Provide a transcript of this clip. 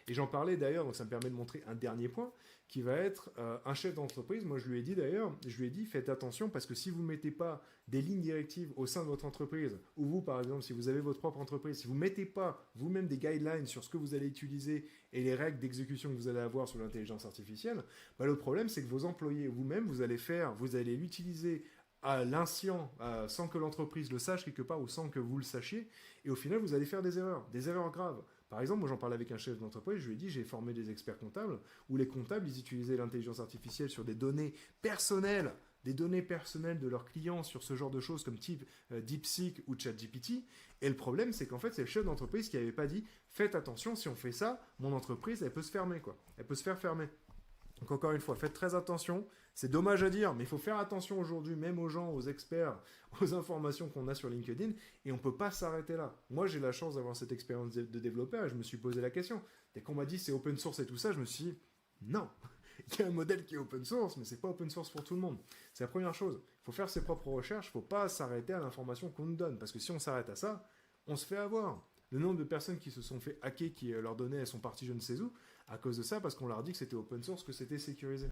Et j'en parlais d'ailleurs, donc ça me permet de montrer un dernier point, qui va être un chef d'entreprise. Moi, je lui ai dit d'ailleurs, je lui ai dit, faites attention, parce que si vous ne mettez pas des lignes directives au sein de votre entreprise, ou vous, par exemple, si vous avez votre propre entreprise, si vous ne mettez pas vous-même des guidelines sur ce que vous allez utiliser et les règles d'exécution que vous allez avoir sur l'intelligence artificielle, bah, le problème, c'est que vos employés, vous-même, vous allez l'utiliser à l'inscient, sans que l'entreprise le sache quelque part ou sans que vous le sachiez, et au final, vous allez faire des erreurs graves. Par exemple, moi j'en parlais avec un chef d'entreprise, je lui ai dit, j'ai formé des experts comptables, où les comptables, ils utilisaient l'intelligence artificielle sur des données personnelles de leurs clients sur ce genre de choses comme type DeepSeek ou ChatGPT. Et le problème, c'est qu'en fait, c'est le chef d'entreprise qui n'avait pas dit, faites attention, si on fait ça, mon entreprise, elle peut se fermer, quoi. Elle peut se faire fermer. Donc encore une fois, faites très attention. C'est dommage à dire, mais il faut faire attention aujourd'hui, même aux gens, aux experts, aux informations qu'on a sur LinkedIn, et on ne peut pas s'arrêter là. Moi, j'ai la chance d'avoir cette expérience de développeur, et je me suis posé la question. Dès qu'on m'a dit c'est open source et tout ça, je me suis dit, non, il y a un modèle qui est open source, mais c'est pas open source pour tout le monde. C'est la première chose. Il faut faire ses propres recherches, il ne faut pas s'arrêter à l'information qu'on nous donne, parce que si on s'arrête à ça, on se fait avoir. Le nombre de personnes qui se sont fait hacker, qui leurs données elles sont parties je ne sais où, à cause de ça, parce qu'on leur dit que c'était open source, que c'était sécurisé.